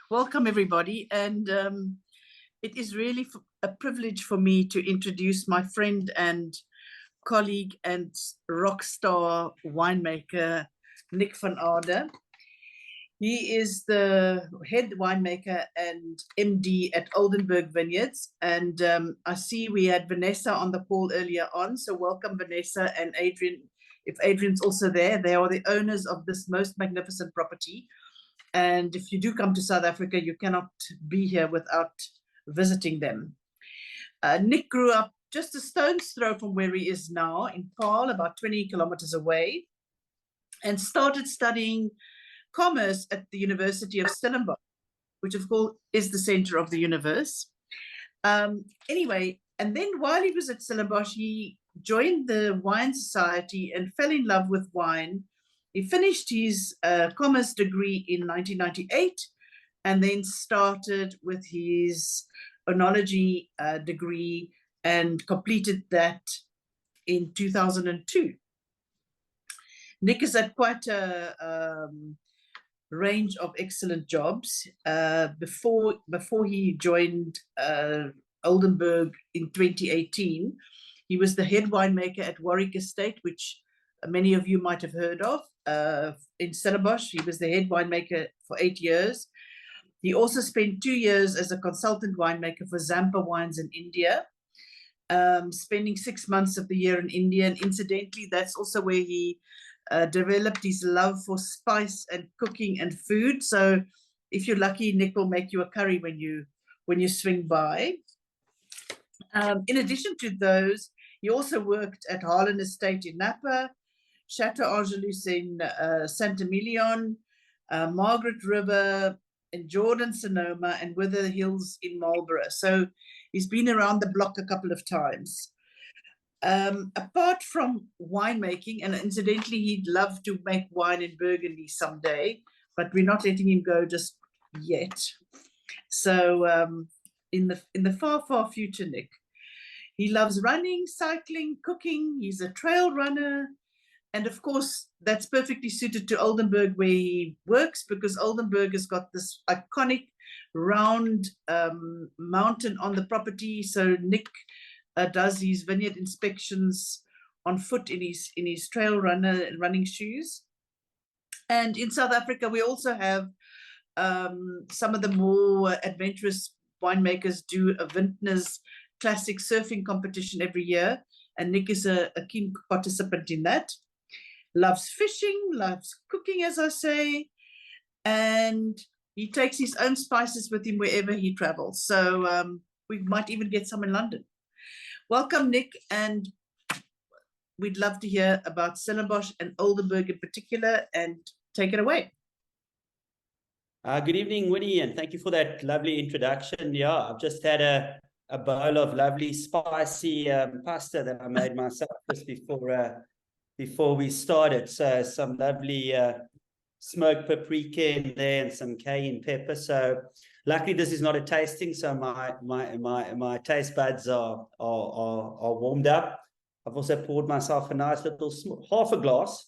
Welcome, everybody. And it is really a privilege for me to introduce my friend and colleague and rock star winemaker, Nic van Aarde. He is the head winemaker and MD at Oldenburg Vineyards. And I see we had Vanessa on the call earlier on. So welcome, Vanessa and Adrian. If Adrian's also there, they are the owners of this most magnificent property. And if you do come to South Africa, you cannot be here without visiting them. Nic grew up just a stone's throw from where he is now in Paarl, about 20 kilometers away, and started studying commerce at the University of Stellenbosch, which of course is the center of the universe. Anyway, and then while he was at Stellenbosch, he joined the Wine Society and fell in love with wine. He finished his commerce degree in 1998 and then started with his oenology degree and completed that in 2002. Nic has had quite a range of excellent jobs. Before he joined Oldenburg in 2018, he was the head winemaker at Warwick Estate, which many of you might have heard of. In Stellenbosch, he was the head winemaker for 8 years. He also spent 2 years as a consultant winemaker for Zampa Wines in India, spending 6 months of the year in India. And incidentally, that's also where he developed his love for spice and cooking and food. So if you're lucky, Nic will make you a curry when you swing by. In addition to those, he also worked at Harlan Estate in Napa, Chateau Angelus in Saint-Emilion, Margaret River in Jordan, Sonoma, and Wither Hills in Marlborough. So he's been around the block a couple of times. Apart from winemaking, and incidentally, he'd love to make wine in Burgundy someday, but we're not letting him go just yet. So in the far, far future, Nic, he loves running, cycling, cooking. He's a trail runner. And of course, that's perfectly suited to Oldenburg where he works, because Oldenburg has got this iconic round mountain on the property. So Nic does his vineyard inspections on foot in his trail running shoes. And in South Africa, we also have some of the more adventurous winemakers do a Vintners Classic surfing competition every year. And Nic is a keen participant in that. Loves fishing, loves cooking, as I say, and he takes his own spices with him wherever he travels. So we might even get some in London. Welcome, Nic, and we'd love to hear about Stellenbosch and Oldenburg in particular, and take it away. Good evening, Winnie, and thank you for that lovely introduction. Yeah, I've just had a bowl of lovely spicy pasta that I made myself just before we started. So some lovely smoked paprika in there and some cayenne pepper. So luckily this is not a tasting, so my taste buds are warmed up. I've also poured myself a nice little half a glass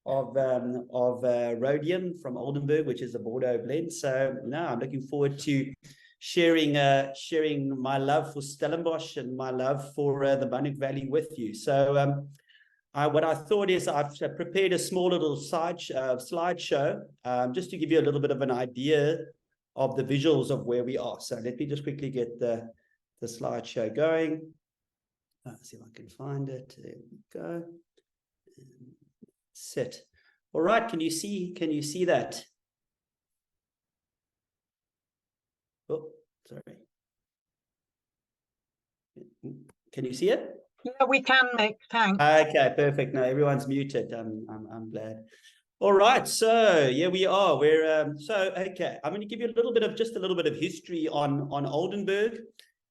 of Rhodium from Oldenburg, which is a Bordeaux blend. So now I'm looking forward to sharing my love for Stellenbosch and my love for the Bunnock Valley with you. So what I thought is I've prepared a small little slideshow just to give you a little bit of an idea of the visuals of where we are. So let me just quickly get the slideshow going. Let's see if I can find it. There we go. Set. All right. Can you see that? Oh, sorry. Can you see it? Yeah, we can, Nic. Thanks. Okay, perfect. No, everyone's muted. I'm glad. All right, so here we are. We're okay. I'm going to give you a little bit of history on Oldenburg,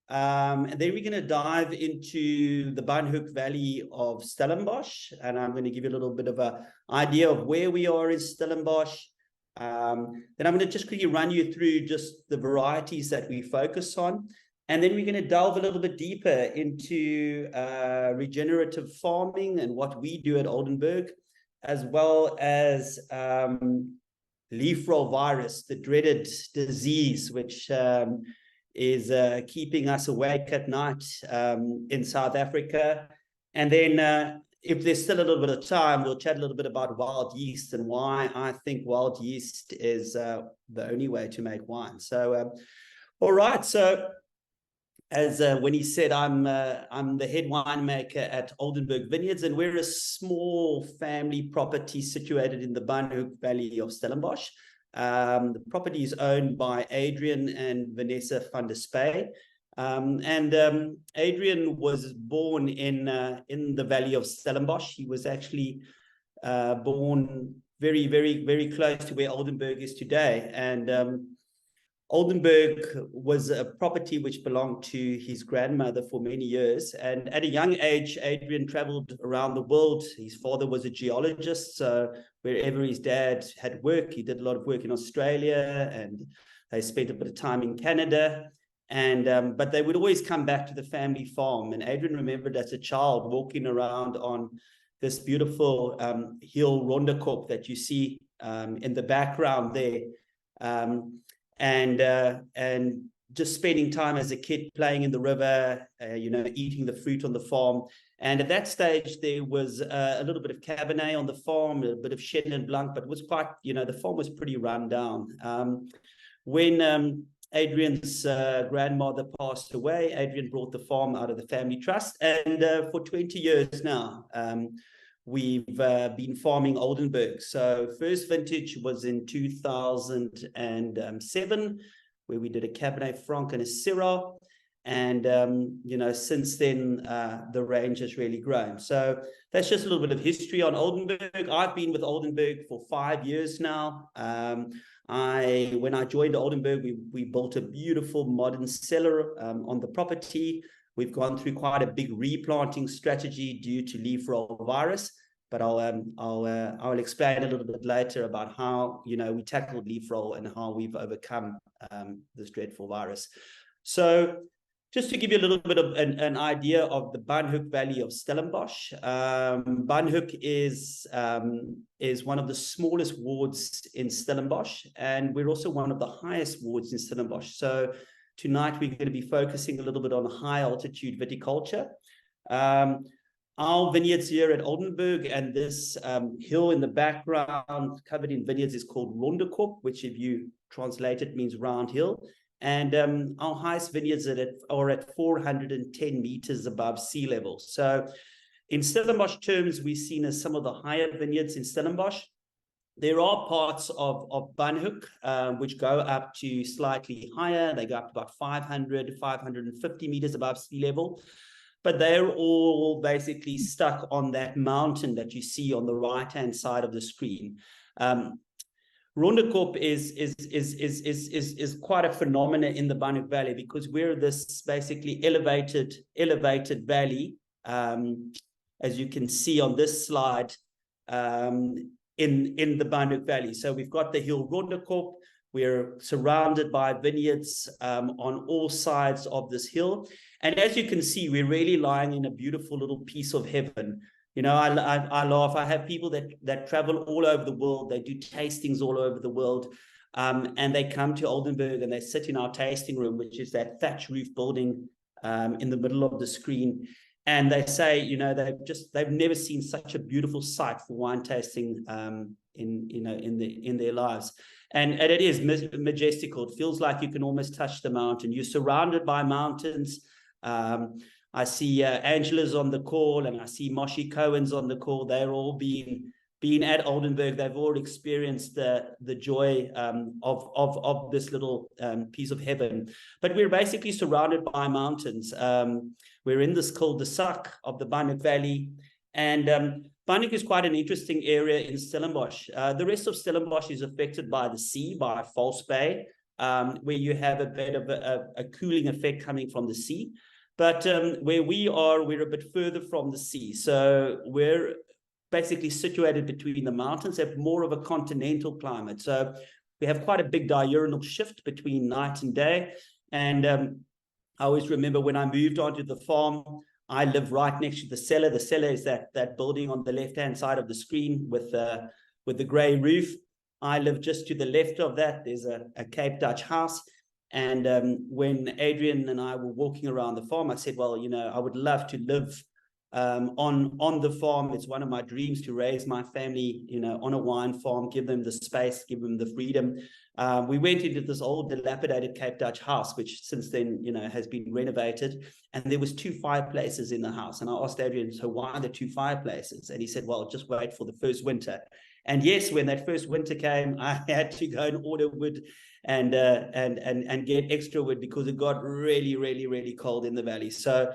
and then we're going to dive into the Bunnock Valley of Stellenbosch, and I'm going to give you a little bit of an idea of where we are in Stellenbosch. Then I'm going to just quickly run you through just the varieties that we focus on. And then we're going to delve a little bit deeper into regenerative farming and what we do at Oldenburg, as well as leaf roll virus, the dreaded disease, which is keeping us awake at night in South Africa. And then if there's still a little bit of time, we'll chat a little bit about wild yeast and why I think wild yeast is the only way to make wine. So, all right. So, as Winnie said, I'm the head winemaker at Oldenburg Vineyards, and we're a small family property situated in the Baanhoek Valley of Stellenbosch. The property is owned by Adrian and Vanessa van der Spey. Adrian was born in the Valley of Stellenbosch. He was actually born very, very, very close to where Oldenburg is today. And Oldenburg was a property which belonged to his grandmother for many years. And at a young age, Adrian traveled around the world. His father was a geologist, so wherever his dad had work, he did a lot of work in Australia, and they spent a bit of time in Canada. And but they would always come back to the family farm. And Adrian remembered as a child walking around on this beautiful hill, Rondekop, that you see in the background there. And just spending time as a kid playing in the river, eating the fruit on the farm. And at that stage, there was a little bit of Cabernet on the farm, a bit of Chenin Blanc, but it was quite, the farm was pretty run down. When Adrian's grandmother passed away, Adrian brought the farm out of the family trust. And for 20 years now, we've been farming Oldenburg. So first vintage was in 2007, where we did a Cabernet Franc and a Syrah. And, since then, the range has really grown. So that's just a little bit of history on Oldenburg. I've been with Oldenburg for 5 years now. When I joined Oldenburg, we built a beautiful modern cellar on the property. We've gone through quite a big replanting strategy due to leaf roll virus, but I'll explain a little bit later about how we tackled leaf roll and how we've overcome this dreadful virus. So, just to give you a little bit of an idea of the Baanhoek Valley of Stellenbosch, Baanhoek is one of the smallest wards in Stellenbosch, and we're also one of the highest wards in Stellenbosch. So tonight we're going to be focusing a little bit on high altitude viticulture. Our vineyards here at Oldenburg, and this hill in the background covered in vineyards is called Rondekop, which if you translate it means round hill. And our highest vineyards are at 410 meters above sea level. So in Stellenbosch terms, we're seen as some of the higher vineyards in Stellenbosch. There are parts of Baanhoek which go up to slightly higher. They go up to about 500, 550 meters above sea level. But they're all basically stuck on that mountain that you see on the right-hand side of the screen. Rondekop is quite a phenomenon in the Baanhoek Valley, because we're this basically elevated valley, as you can see on this slide, in the Baanhoek Valley. So we've got the hill Rondekop. We're surrounded by vineyards on all sides of this hill. And as you can see, we're really lying in a beautiful little piece of heaven. I laugh. I have people that travel all over the world. They do tastings all over the world. And they come to Oldenburg and they sit in our tasting room, which is that thatch roof building in the middle of the screen. And they say, they've never seen such a beautiful sight for wine tasting in their lives. And it is majestical. It feels like you can almost touch the mountain. You're surrounded by mountains. I see Angela's on the call, and I see Moshi Cohen's on the call. They're all been at Oldenburg. They've all experienced the joy of this little piece of heaven. But we're basically surrounded by mountains. We're in this cul-de-sac of the Baanhoek Valley, and Baanhoek is quite an interesting area in Stellenbosch. The rest of Stellenbosch is affected by the sea, by False Bay, where you have a bit of a cooling effect coming from the sea. But where we are, we're a bit further from the sea. So we're basically situated between the mountains, have more of a continental climate. So we have quite a big diurnal shift between night and day. And I always remember when I moved onto the farm, I live right next to the cellar. The cellar is that building on the left-hand side of the screen with the grey roof. I live just to the left of that. There's a Cape Dutch house. And when Adrian and I were walking around the farm, I said, well, you know, I would love to live on the farm. It's one of my dreams to raise my family, you know, on a wine farm, give them the space, give them the freedom. We went into this old dilapidated Cape Dutch house, which since then, you know, has been renovated. And there was 2 fireplaces in the house. And I asked Adrian, so why are there 2 fireplaces? And he said, well, just wait for the first winter. And yes, when that first winter came, I had to go and order wood and get extra wood because it got really, really, really cold in the valley. So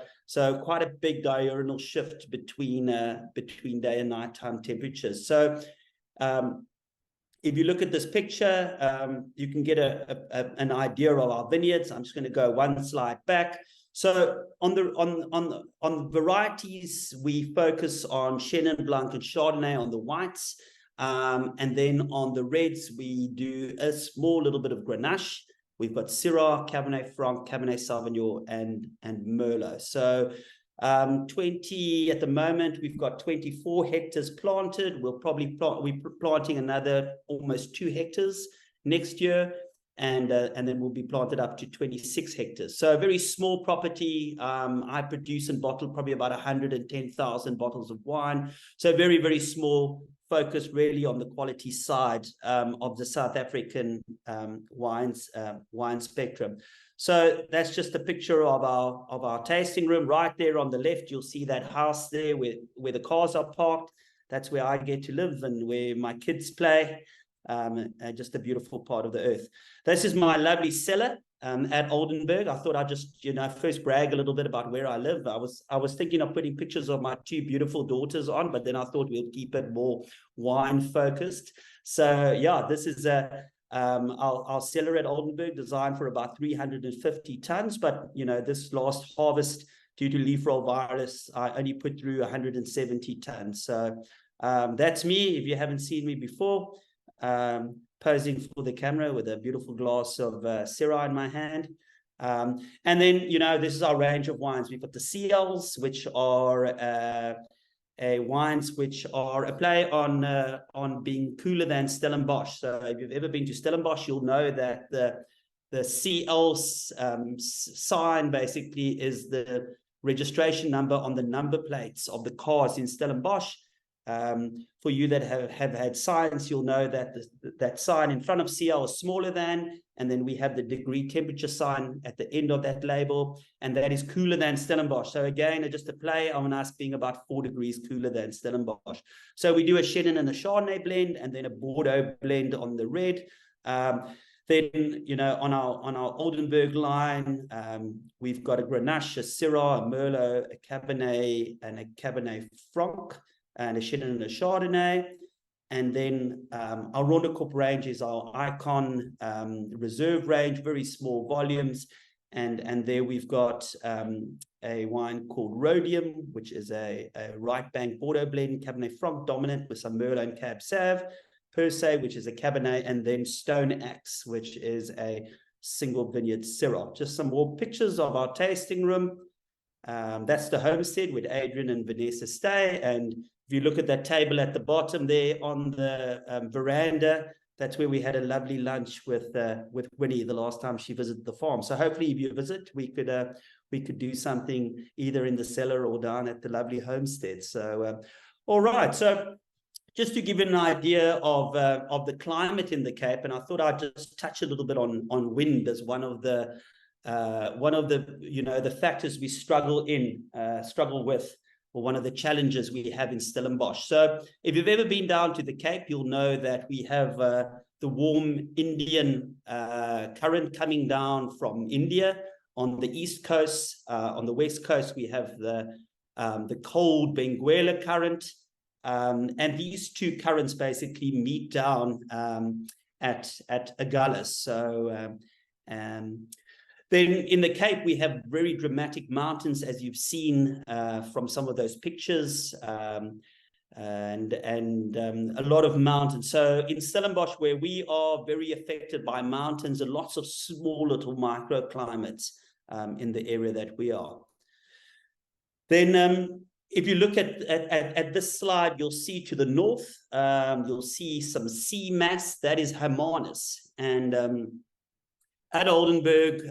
quite a big diurnal shift between day and nighttime temperatures. So if you look at this picture, you can get an idea of our vineyards. I'm just going to go one slide back. So on the varieties, we focus on Chenin Blanc and Chardonnay on the whites. And then on the reds, we do a small little bit of Grenache. We've got Syrah, Cabernet Franc, Cabernet Sauvignon, and Merlot. So 20 at the moment, we've got 24 hectares planted. We're planting another almost 2 hectares next year. And then we'll be planted up to 26 hectares. So a very small property. I produce and bottle probably about 110,000 bottles of wine. So very, very small, focused really on the quality side of the South African wine spectrum. So that's just a picture of our tasting room. Right there on the left, you'll see that house there where the cars are parked. That's where I get to live and where my kids play. Just a beautiful part of the earth. This is my lovely cellar at Oldenburg. I thought I'd just, you know, first brag a little bit about where I live. I was thinking of putting pictures of my 2 beautiful daughters on, but then I thought we'll keep it more wine focused. So yeah, this is our cellar at Oldenburg, designed for about 350 tons. But you know, this last harvest, due to leaf roll virus, I only put through 170 tons. So that's me. If you haven't seen me before, posing for the camera with a beautiful glass of Syrah in my hand. And then, you know, this is our range of wines. We've got the CLs, which are wines which are a play on being cooler than Stellenbosch. So if you've ever been to Stellenbosch, you'll know that the CL sign basically is the registration number on the number plates of the cars in Stellenbosch. For you that have had science, you'll know that that sign in front of CL is smaller than, and then we have the degree temperature sign at the end of that label, and that is cooler than Stellenbosch. So again, just a play on us being about 4 degrees cooler than Stellenbosch. So we do a Chenin and a Chardonnay blend, and then a Bordeaux blend on the red. Then, you know, on our Oldenburg line, we've got a Grenache, a Syrah, a Merlot, a Cabernet, and a Cabernet Franc, and a Chenin and a Chardonnay. And then our Rondekorp range is our Icon reserve range, very small volumes. And there we've got a wine called Rhodium, which is a right bank Bordeaux blend, Cabernet Franc dominant with some Merlot and Cab Sauv, Per Se, which is a Cabernet, and then Stone Axe, which is a single vineyard Syrah. Just some more pictures of our tasting room. That's the homestead where Adrian and Vanessa stay. And if you look at that table at the bottom there on the veranda, that's where we had a lovely lunch with Winnie the last time she visited the farm. So hopefully, if you visit, we could do something either in the cellar or down at the lovely homestead. So, all right. So, just to give you an idea of the climate in the Cape, and I thought I'd just touch a little bit on wind as one of the you know, the factors we struggle with, or one of the challenges we have in Stellenbosch. So if you've ever been down to the Cape, you'll know that we have the warm Indian current coming down from India on the east coast. On the west coast, we have the cold Benguela current. And these 2 currents basically meet down at Agulhas. So then in the Cape, we have very dramatic mountains, as you've seen from some of those pictures, and a lot of mountains. So in Stellenbosch, where we are very affected by mountains and lots of small little microclimates in the area that we are. Then if you look at this slide, you'll see to the north, you'll see some sea mass, that is Hermanus. And at Oldenburg,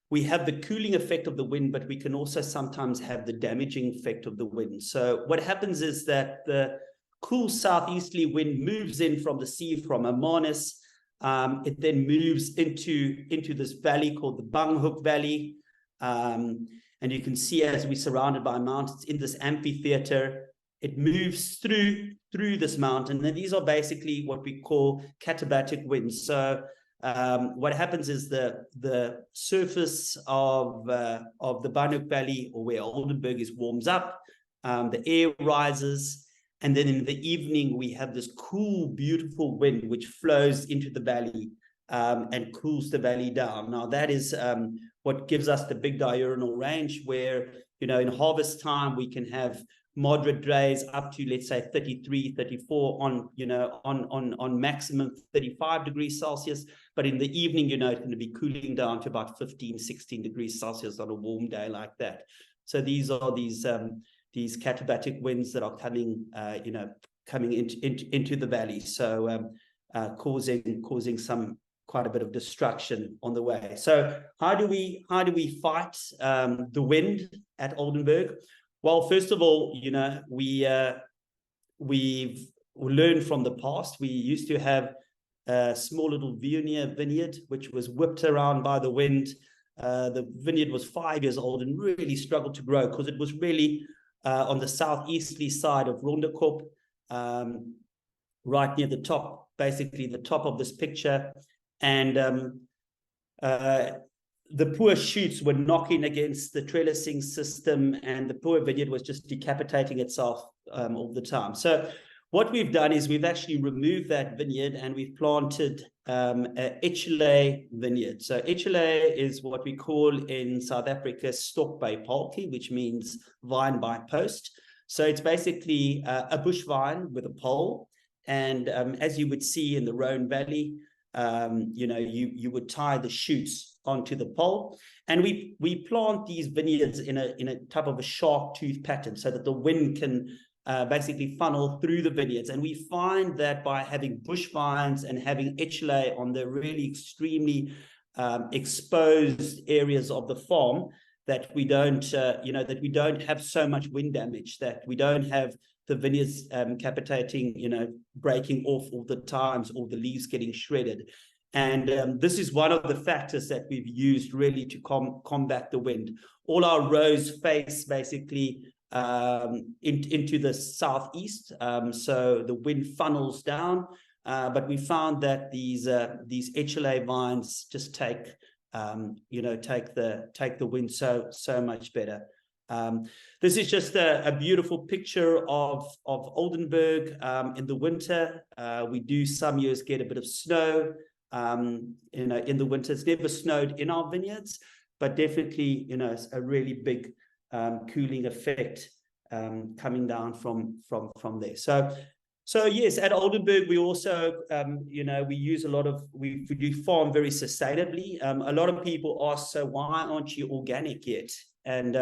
we have the cooling effect of the wind, but we can also sometimes have the damaging effect of the wind. So what happens is that the cool southeasterly wind moves in from the sea, from Hermanus. It then moves into this valley called the Banghoek Valley. And you can see, as we're surrounded by mountains in this amphitheater, it moves through this mountain. And these are basically what we call katabatic winds. So what happens is the surface of the Banghoek Valley, or where Oldenburg is, warms up, the air rises, and then in the evening we have this cool, beautiful wind which flows into the valley and cools the valley down. Now that is what gives us the big diurnal range, where, you know, in harvest time we can have moderate days up to, let's say, 33, 34 on, you know, on maximum 35 degrees Celsius. But in the evening, you know, it's going to be cooling down to about 15, 16 degrees Celsius on a warm day like that. So these are these katabatic winds that are coming, you know, coming into the valley. So causing some quite a bit of destruction on the way. So how do we fight the wind at Oldenburg? Well, first of all, you know, we've learned from the past. We used to have a small little vineyard which was whipped around by the wind. The vineyard was 5 years old and really struggled to grow because it was really on the southeasterly side of Rondekop, right near the top, basically the top of this picture. And the poor shoots were knocking against the trellising system, and the poor vineyard was just decapitating itself all the time. So what we've done is we've actually removed that vineyard and we've planted a Echele vineyard. So Echele is what we call in South Africa stok by paltjie, which means vine by post. So it's basically a bush vine with a pole. And as you would see in the Rhone Valley, you know, you would tie the shoots onto the pole, and we plant these vineyards in a type of a sharp tooth pattern so that the wind can basically funnel through the vineyards. And we find that by having bush vines and having Echele on the really extremely exposed areas of the farm, that we don't, you know, that we don't have so much wind damage, that we don't have the vineyards capitating, you know, breaking off all the times, all the leaves getting shredded. And this is one of the factors that we've used really to combat the wind. All our rows face basically into the southeast, so the wind funnels down. But we found that these Echele vines just take, you know, take the wind so much better. This is just a beautiful picture of Oldenburg in the winter. We do some years get a bit of snow. You know, in the winter, it's never snowed in our vineyards, but definitely, you know, it's a really big cooling effect coming down from there. So yes, at Oldenburg, we also, you know, we use a lot of, we do farm very sustainably. A lot of people ask, so why aren't you organic yet? And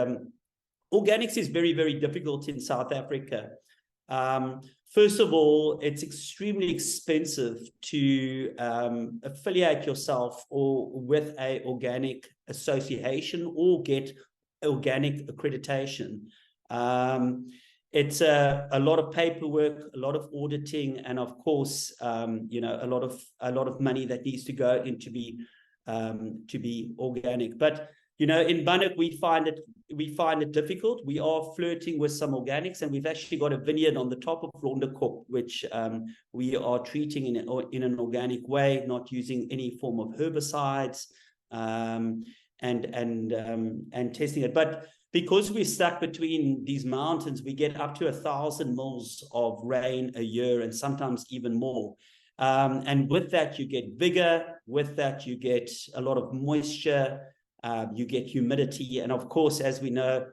organics is very, very difficult in South Africa. First of all, it's extremely expensive to affiliate yourself or with an organic association or get organic accreditation. It's a lot of paperwork, a lot of auditing, and of course, you know, a lot of money that needs to go into to be organic. But you know, in Banghoek, we find it difficult. We are flirting with some organics, and we've actually got a vineyard on the top of Rondekop, which we are treating in an organic way, not using any form of herbicides, and testing it. But because we're stuck between these mountains, we get up to 1,000 mils of rain a year, and sometimes even more. And with that, you get vigor. With that, you get a lot of moisture. You get humidity, and of course, as we know,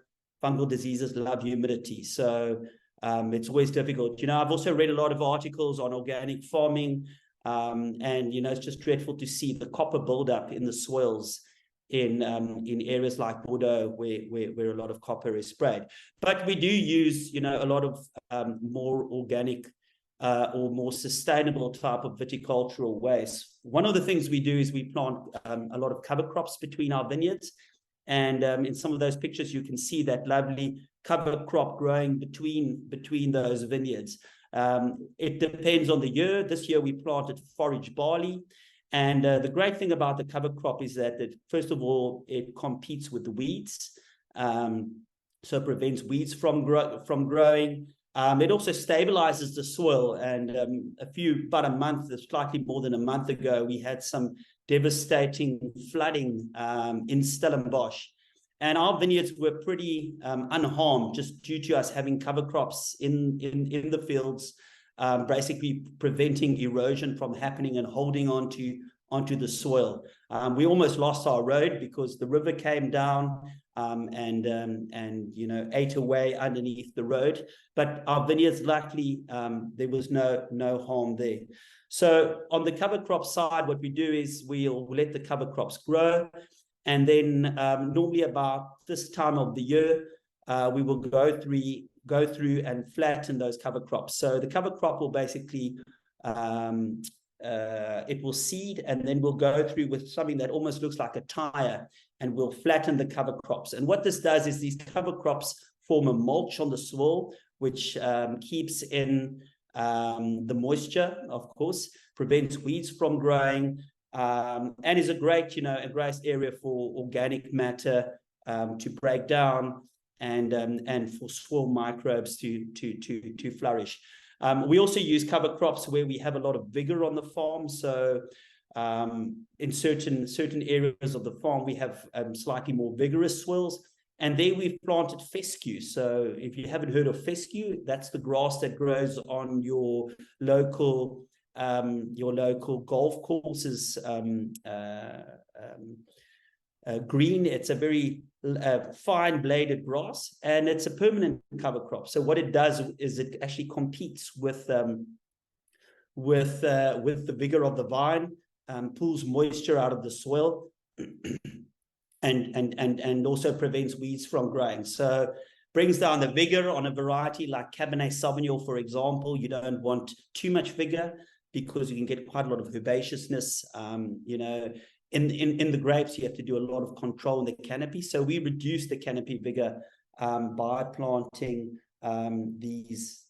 fungal diseases love humidity, so it's always difficult. You know, I've also read a lot of articles on organic farming, and you know, it's just dreadful to see the copper buildup in the soils in areas like Bordeaux where a lot of copper is sprayed. But we do use, you know, a lot of more organic or more sustainable type of viticultural ways. One of the things we do is we plant a lot of cover crops between our vineyards. And in some of those pictures, you can see that lovely cover crop growing between those vineyards. It depends on the year. This year we planted forage barley. And the great thing about the cover crop is that first of all, it competes with the weeds. So it prevents weeds from growing. It also stabilizes the soil. And about a month, slightly more than a month ago, we had some devastating flooding in Stellenbosch. And our vineyards were pretty unharmed just due to us having cover crops in the fields, basically preventing erosion from happening and holding onto the soil. We almost lost our road because the river came down and you know, ate away underneath the road. But our vineyards, luckily, there was no harm there. So on the cover crop side, what we do is we'll let the cover crops grow. And then normally about this time of the year, we will go through and flatten those cover crops. So the cover crop will basically, it will seed, and then we'll go through with something that almost looks like a tire, and we'll flatten the cover crops. And what this does is these cover crops form a mulch on the soil, which keeps in the moisture, of course, prevents weeds from growing, and is a great, you know, a great area for organic matter to break down and for soil microbes to flourish. We also use cover crops where we have a lot of vigor on the farm. So in certain areas of the farm, we have slightly more vigorous soils. And there we've planted fescue. So if you haven't heard of fescue, that's the grass that grows on your local golf courses green. It's a very fine bladed grass, and it's a permanent cover crop. So what it does is it actually competes with the vigor of the vine, pulls moisture out of the soil, and also prevents weeds from growing. So brings down the vigor on a variety like Cabernet Sauvignon, for example. You don't want too much vigor because you can get quite a lot of herbaceousness. You know, in the grapes, you have to do a lot of control in the canopy. So we reduce the canopy vigor by planting these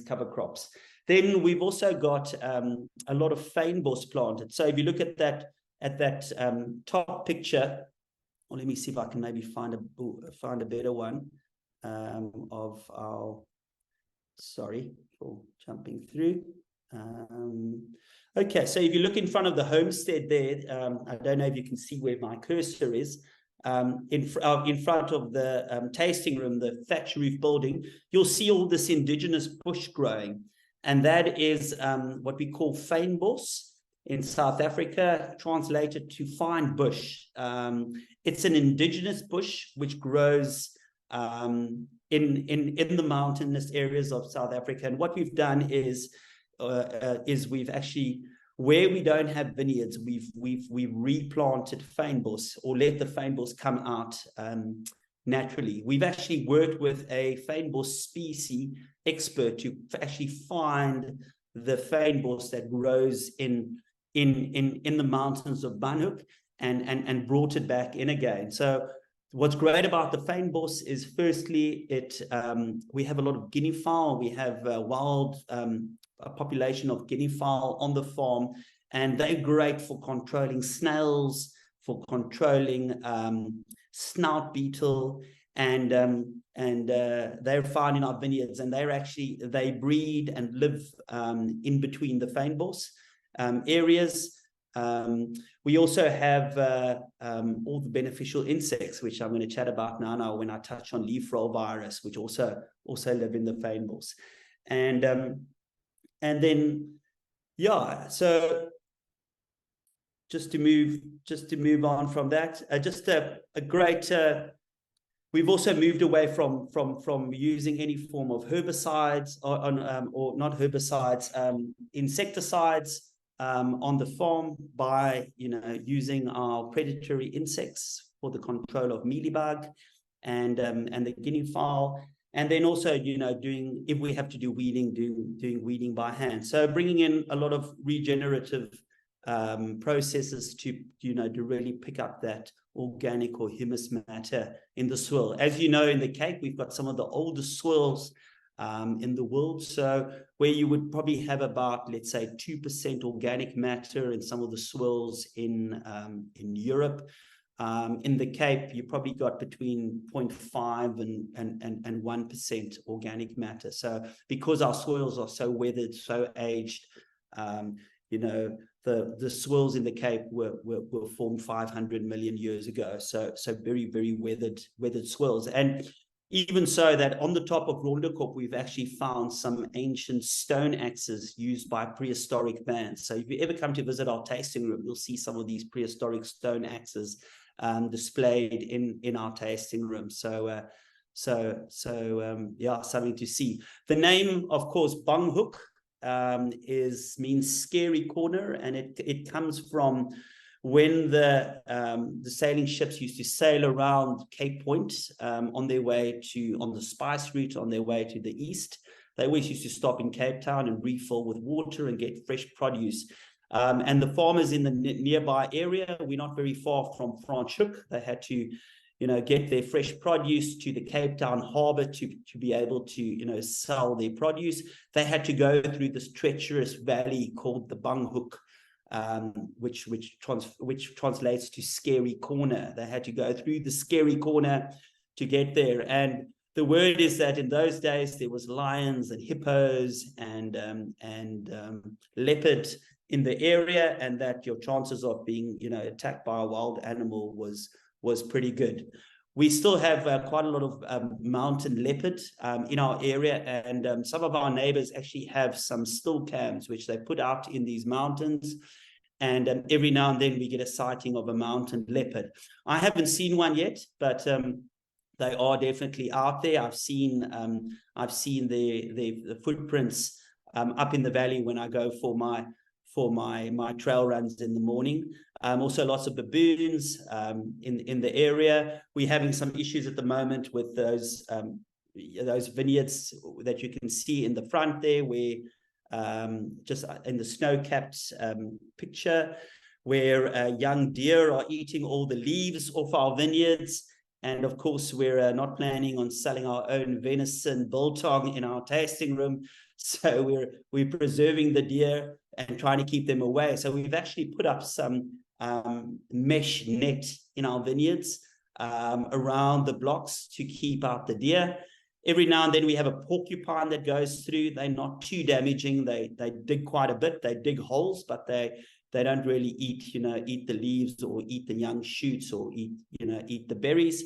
cover crops. Then we've also got a lot of fynbos planted. So if you look at that top picture, well, let me see if I can maybe find a better one of our. Sorry for jumping through. Okay, so if you look in front of the homestead there, I don't know if you can see where my cursor is. In front of the tasting room, the thatch roof building, you'll see all this indigenous bush growing, and that is what we call fynbos in South Africa, translated to fine bush. It's an indigenous bush which grows in the mountainous areas of South Africa. And what we've done is we've actually, where we don't have vineyards, we've replanted fynbos, or let the fynbos come out naturally. We've actually worked with a fynbos species expert to actually find the fynbos that grows in the mountains of Banhoek and brought it back in again. So what's great about the fynbos is, firstly, we have a lot of guinea fowl. We have a population of guinea fowl on the farm, and they're great for controlling snails, for controlling snout beetle, and they're found in our vineyards, and they breed and live in between the fynbos areas. We also have all the beneficial insects, which I'm going to chat about now when I touch on leaf roll virus, which also live in the fynbos. And then, yeah, so just to move on from that, just a great. We've also moved away from using any form of herbicides or not herbicides, insecticides. on the farm by, using our predatory insects for the control of mealybug and the guinea fowl. And then also, doing, if we have to do weeding, doing weeding by hand. So bringing in a lot of regenerative processes to really pick up that organic or humus matter in the soil. As you know, in the Cape, we've got some of the oldest soils in the world. So where you would probably have about, let's say, 2% organic matter in some of the soils in Europe. In the Cape, you probably got between 0.5 and 1% organic matter. So because our soils are so weathered, so aged, the soils in the Cape were formed 500 million years ago. So very, very weathered soils. And even so, that on the top of Rondekop, we've actually found some ancient stone axes used by prehistoric man. So if you ever come to visit our tasting room, you'll see some of these prehistoric stone axes displayed in our tasting room. So yeah, something to see. The name, of course, Banghoek, means scary corner, and it comes from when the sailing ships used to sail around Cape Point on the spice route on their way to the east. They always used to stop in Cape Town and refill with water and get fresh produce. And the farmers in the nearby area, we're not very far from Franschhoek. They had to, get their fresh produce to the Cape Town harbour to be able to, sell their produce. They had to go through this treacherous valley called the Banghoek, which translates to scary corner. They had to go through the scary corner to get there. And the word is that in those days there was lions and hippos and leopard in the area, and that your chances of being, attacked by a wild animal was pretty good. We still have quite a lot of mountain leopard in our area, and some of our neighbors actually have some still cams which they put out in these mountains, and every now and then we get a sighting of a mountain leopard. I haven't seen one yet, but they are definitely out there. I've seen the footprints up in the valley when I go for my trail runs in the morning. Also lots of baboons in the area. We're having some issues at the moment with those vineyards that you can see in the front there, where just in the snow-capped picture, where young deer are eating all the leaves off our vineyards. And of course, we're not planning on selling our own venison biltong in our tasting room. So we're preserving the deer and trying to keep them away. So we've actually put up some mesh net in our vineyards around the blocks to keep out the deer. Every now and then we have a porcupine that goes through. They're not too damaging. They dig quite a bit. They dig holes, but they don't really eat the leaves or eat the young shoots or eat the berries.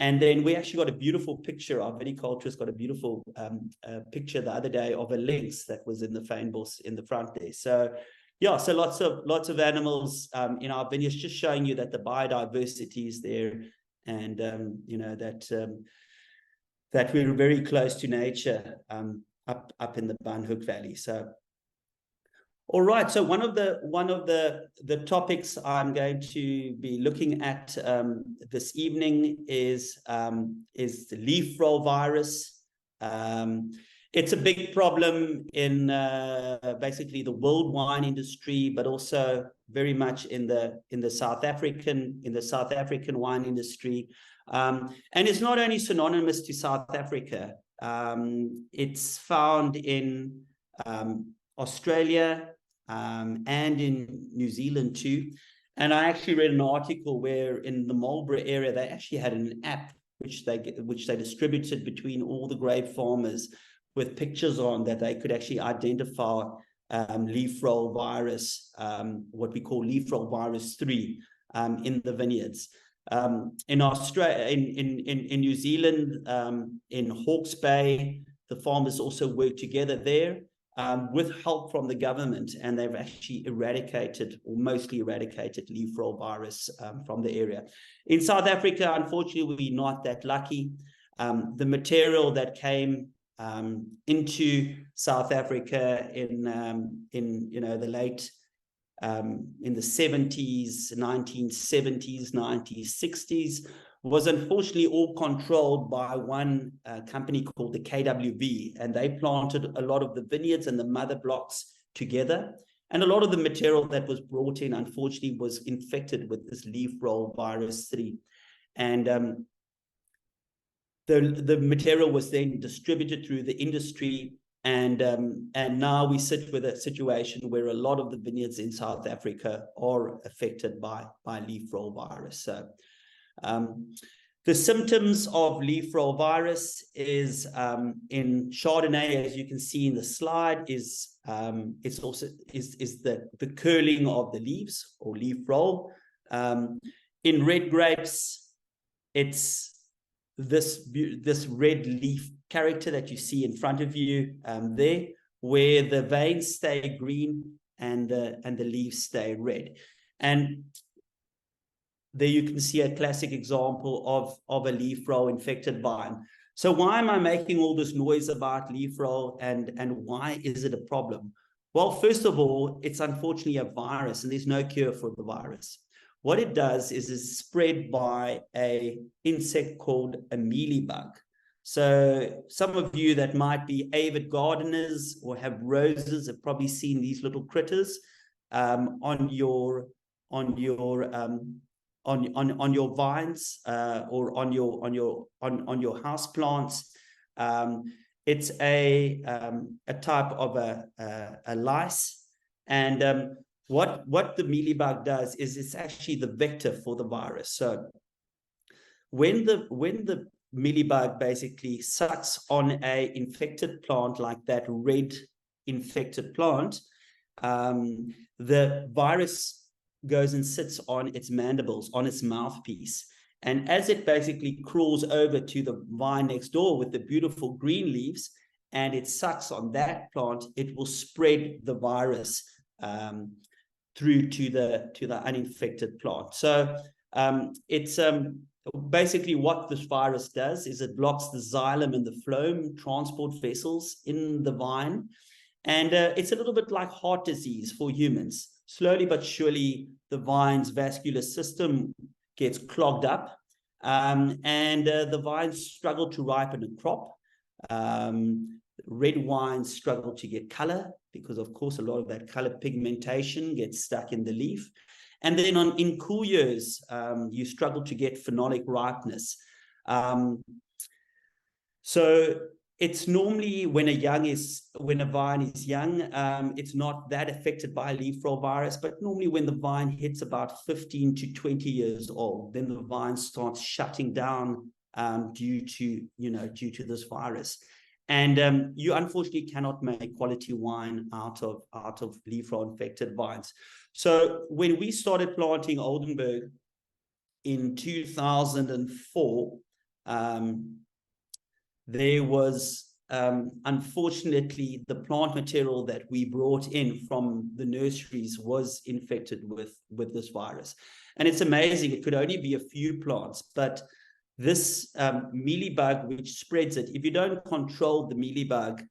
And then we actually got a beautiful picture. Our viticulturist got a beautiful picture the other day of a lynx that was in the fynbos in the front there. So yeah, so lots of animals in our vineyards, just showing you that the biodiversity is there, and that we're very close to nature up in the Banghoek Valley. So all right, so one of the topics I'm going to be looking at this evening is the leaf roll virus. It's a big problem in basically the world wine industry, but also very much in the South African wine industry. And it's not only synonymous to South Africa. It's found in Australia and in New Zealand too. And I actually read an article where in the Marlborough area they actually had an app which they distributed between all the grape farmers with pictures on that they could actually identify leaf roll virus, what we call leaf roll virus 3 in the vineyards. In Australia, in New Zealand, in Hawke's Bay, the farmers also work together there with help from the government, and they've actually eradicated or mostly eradicated leaf roll virus from the area. In South Africa, unfortunately, we're not that lucky. The material that came into South Africa in the late in the 70s, 1970s, 90s, 60s, was unfortunately all controlled by one company called the KWV, and they planted a lot of the vineyards and the mother blocks together. And a lot of the material that was brought in, unfortunately, was infected with this leaf roll virus 3. And the material was then distributed through the industry. And now we sit with a situation where a lot of the vineyards in South Africa are affected by leaf roll virus. So the symptoms of leaf roll virus is in Chardonnay, as you can see in the slide, is the curling of the leaves or leaf roll. In red grapes, it's this red leaf character that you see in front of you there, where the veins stay green and the leaves stay red. And there you can see a classic example of a leaf roll infected vine. So why am I making all this noise about leaf roll, and why is it a problem? Well, first of all, it's unfortunately a virus, and there's no cure for the virus. What it does is it's spread by an insect called a mealybug. So some of you that might be avid gardeners or have roses have probably seen these little critters on your vines or on your house plants. It's a type of a lice, and what the mealybug does is it's actually the vector for the virus. So when the mealybug basically sucks on a infected plant like that red infected plant, the virus goes and sits on its mandibles, on its mouthpiece. And as it basically crawls over to the vine next door with the beautiful green leaves, and it sucks on that plant, it will spread the virus through to the uninfected plant. So it's basically what this virus does is it blocks the xylem and the phloem transport vessels in the vine. And it's a little bit like heart disease for humans. Slowly but surely, the vine's vascular system gets clogged up, and the vines struggle to ripen a crop. Red wines struggle to get color because, of course, a lot of that color pigmentation gets stuck in the leaf. And then in cool years, you struggle to get phenolic ripeness. So it's normally when a vine is young, it's not that affected by leaf roll virus, but normally when the vine hits about 15 to 20 years old, then the vine starts shutting down due to this virus. And you unfortunately cannot make quality wine out of leaf roll infected vines. So when we started planting Oldenburg in 2004, there was unfortunately the plant material that we brought in from the nurseries was infected with this virus. And it's amazing, it could only be a few plants, but this mealybug which spreads it, if you don't control the mealybug,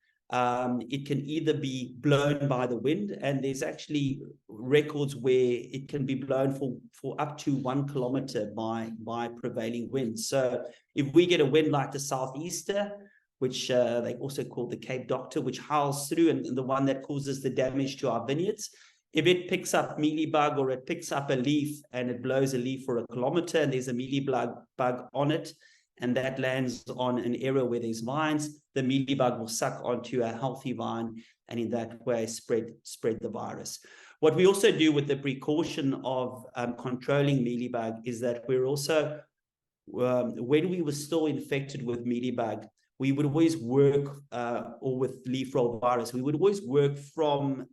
it can either be blown by the wind, and there's actually records where it can be blown for up to 1 kilometer by prevailing winds. So if we get a wind like the southeaster, which they also call the Cape Doctor, which howls through, and the one that causes the damage to our vineyards, if it picks up mealybug or it picks up a leaf and it blows a leaf for 1 kilometer and there's a mealybug on it, and that lands on an area where there's vines, the mealybug will suck onto a healthy vine and in that way spread the virus. What we also do with the precaution of controlling mealybug is that we're also, when we were still infected with mealybug, we would always work, or with leaf roll virus, we would always work from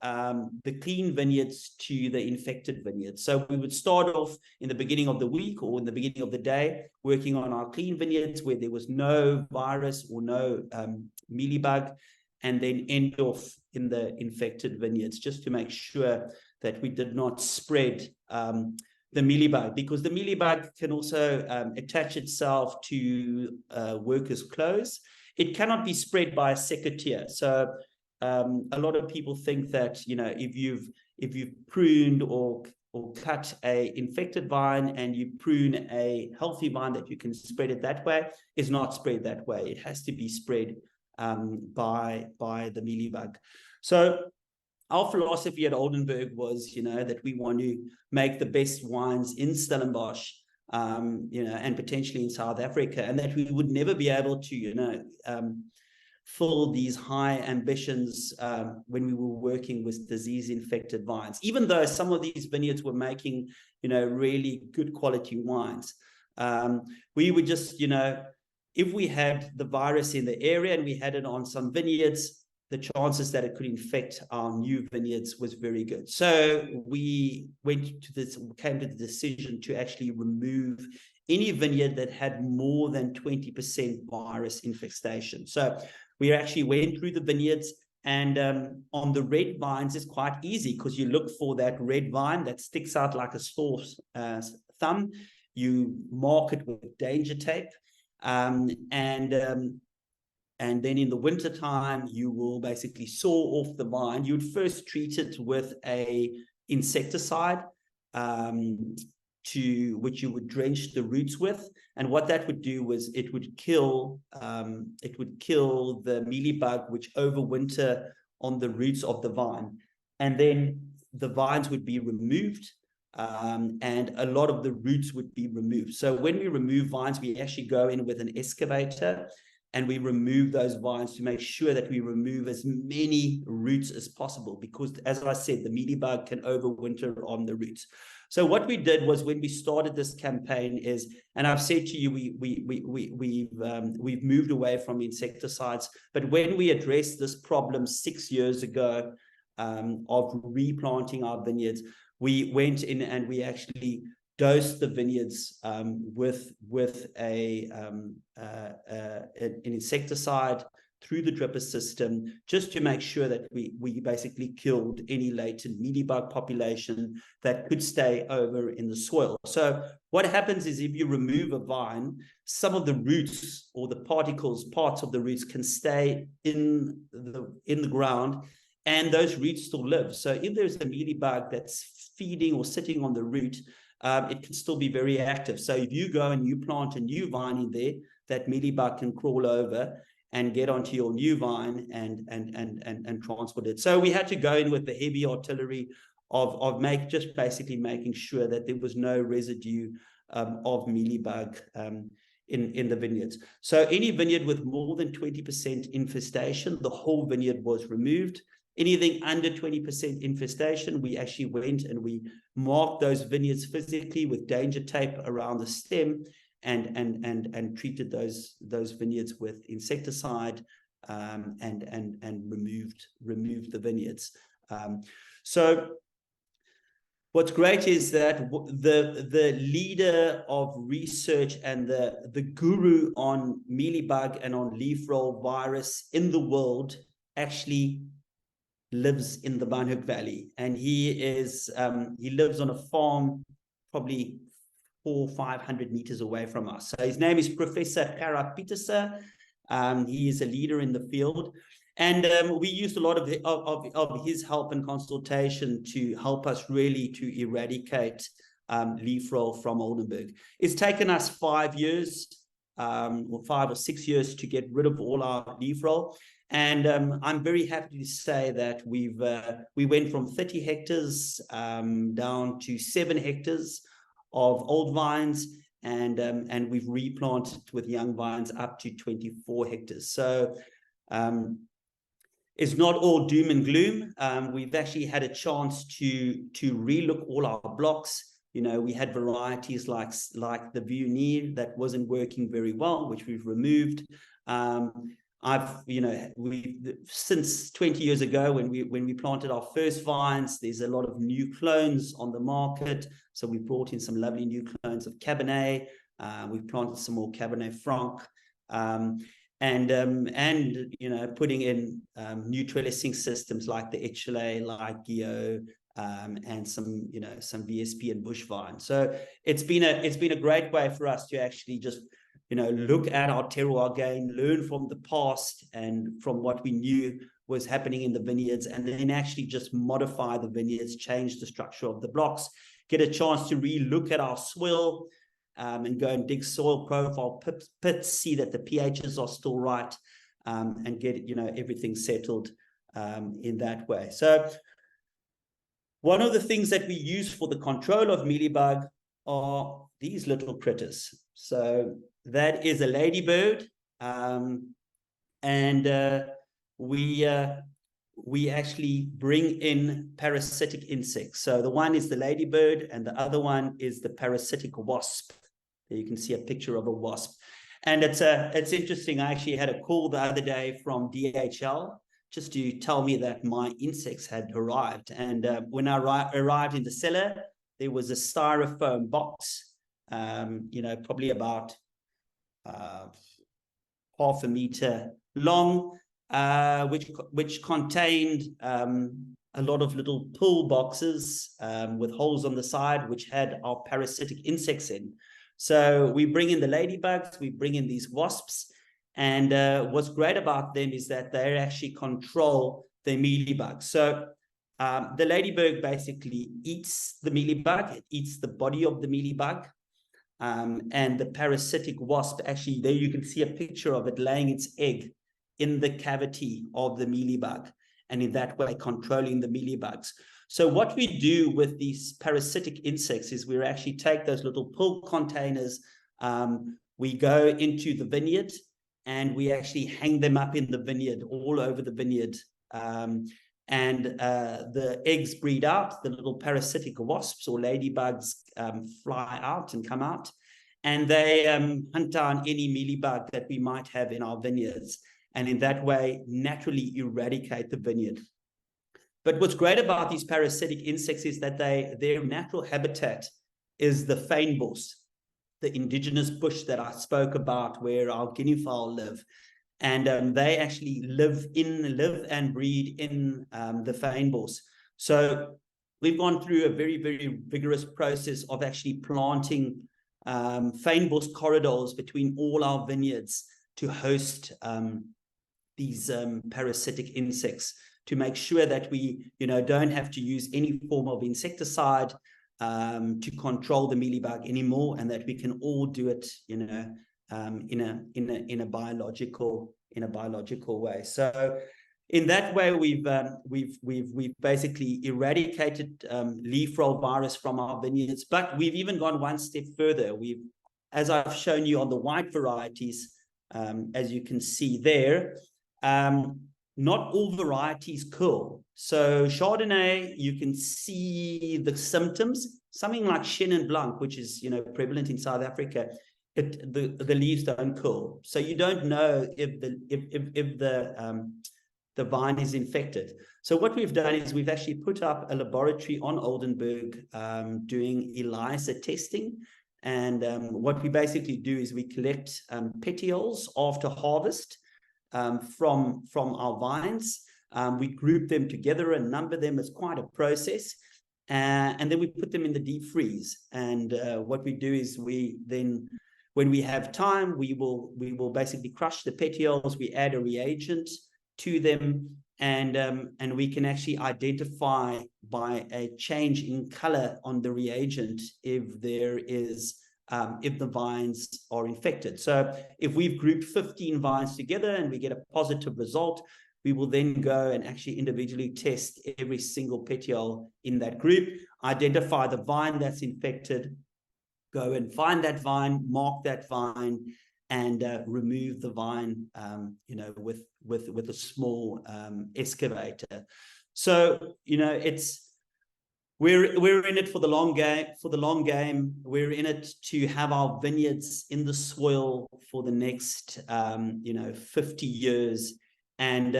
the clean vineyards to the infected vineyards. So we would start off in the beginning of the week or in the beginning of the day, working on our clean vineyards where there was no virus or no mealybug, and then end off in the infected vineyards, just to make sure that we did not spread the mealybug, because the mealybug can also attach itself to workers' clothes. it cannot be spread by a secateurs. So a lot of people think that, you know, if you've pruned or cut a infected vine and you prune a healthy vine, that you can spread it that way. Is not spread that way. It has to be spread by the mealybug. So our philosophy at Oldenburg was, you know, that we want to make the best wines in Stellenbosch, you know, and potentially in South Africa, and that we would never be able to, you know, fill these high ambitions when we were working with disease-infected vines, even though some of these vineyards were making, you know, really good quality wines. We would just, you know, if we had the virus in the area and we had it on some vineyards, the chances that it could infect our new vineyards was very good. So we came to the decision to actually remove any vineyard that had more than 20% virus infestation. So we actually went through the vineyards, and on the red vines, it's quite easy because you look for that red vine that sticks out like a sore thumb. You mark it with danger tape, and then in the winter time, you will basically saw off the vine. You'd first treat it with a insecticide, which you would drench the roots with, and what that would do was it would kill the mealybug which overwinter on the roots of the vine, and then the vines would be removed, and a lot of the roots would be removed. So when we remove vines, we actually go in with an excavator and we remove those vines to make sure that we remove as many roots as possible, because, as I said, the mealybug can overwinter on the roots. So what we did was, when we started this campaign is, and I've said to you, we've moved away from insecticides, but when we addressed this problem 6 years ago of replanting our vineyards, we went in and we actually dosed the vineyards with an insecticide through the dripper system, just to make sure that we basically killed any latent mealybug population that could stay over in the soil. So what happens is, if you remove a vine, some of the roots or the parts of the roots can stay in the ground, and those roots still live. So if there's a mealybug that's feeding or sitting on the root, it can still be very active. So if you go and you plant a new vine in there, that mealybug can crawl over and get onto your new vine and transport it. So we had to go in with the heavy artillery of basically making sure that there was no residue of mealybug in the vineyards. So any vineyard with more than 20% infestation, the whole vineyard was removed. Anything under 20% infestation, we actually went and we marked those vineyards physically with danger tape around the stem, and treated those vineyards with insecticide, and removed the vineyards. So what's great is that the leader of research and the guru on mealybug and on leaf roll virus in the world actually lives in the Wynhoek Valley, and he lives on a farm probably 400 or 500 meters away from us. So his name is Professor Gerard Pieterse. He is a leader in the field, and we used a lot of his help and consultation to help us really to eradicate leaf roll from Oldenburg. It's taken us 5 years, or 5 or 6 years, to get rid of all our leaf roll. And I'm very happy to say that we went from 30 hectares down to 7 hectares of old vines, and we've replanted with young vines up to 24 hectares. So it's not all doom and gloom. We've actually had a chance to relook all our blocks. You know, we had varieties like the Viognier that wasn't working very well, which we've removed. Since 20 years ago, when we planted our first vines, there's a lot of new clones on the market. So we brought in some lovely new clones of Cabernet. We've planted some more Cabernet Franc, and putting in new trellising systems like the Echelay, like Guillaume, and some VSP and bush vine. So it's been a great way for us to actually just look at our terroir again, learn from the past and from what we knew was happening in the vineyards, and then actually just modify the vineyards, change the structure of the blocks, get a chance to re-look at our soil, and go and dig soil profile pits, see that the pHs are still right, and get everything settled in that way. So one of the things that we use for the control of mealybug are these little critters. So that is a ladybird, and we actually bring in parasitic insects. So the one is the ladybird, and the other one is the parasitic wasp. There you can see a picture of a wasp. And it's interesting. I actually had a call the other day from DHL just to tell me that my insects had arrived. And when I arrived in the cellar, there was a styrofoam box, probably about half a meter long, which contained a lot of little pull boxes with holes on the side, which had our parasitic insects in. So we bring in the ladybugs, we bring in these wasps, and what's great about them is that they actually control the mealybug. So the ladybug basically eats the mealybug, it eats the body of the mealybug, and the parasitic wasp, actually, there you can see a picture of it laying its egg in the cavity of the mealybug, and in that way controlling the mealybugs. So what we do with these parasitic insects is we actually take those little pull containers, we go into the vineyard, and we actually hang them up in the vineyard, all over the vineyard, and the eggs breed out, the little parasitic wasps or ladybugs fly out and come out, and they hunt down any mealybug that we might have in our vineyards, and in that way naturally eradicate the vineyard. But what's great about these parasitic insects is that their natural habitat is the fynbos, the indigenous bush that I spoke about, where our guinea fowl live. And they actually live and breed in the fynbos. So we've gone through a very, very vigorous process of actually planting fynbos corridors between all our vineyards to host these parasitic insects, to make sure that we don't have to use any form of insecticide to control the mealybug anymore, and that we can all do it in a biological way. So in that way, we've basically eradicated leaf roll virus from our vineyards, but we've even gone one step further. As I've shown you on the white varieties, as you can see there, not all varieties kill. So Chardonnay, you can see the symptoms. Something like Chenin Blanc, which is prevalent in South Africa, the leaves don't kill. So you don't know if the vine is infected. So what we've done is we've actually put up a laboratory on Oldenburg doing ELISA testing. And what we basically do is we collect petioles after harvest from our vines. We group them together and number them. It's quite a process. And then we put them in the deep freeze. And what we do is we then, when we have time, we will basically crush the petioles. We add a reagent to them, and we can actually identify by a change in color on the reagent if there is if the vines are infected. So if we've grouped 15 vines together and we get a positive result, we will then go and actually individually test every single petiole in that group, identify the vine that's infected, go and find that vine, mark that vine, and remove the vine, with a small excavator. So we're in it for the long game. We're in it to have our vineyards in the soil for the next 50 years. And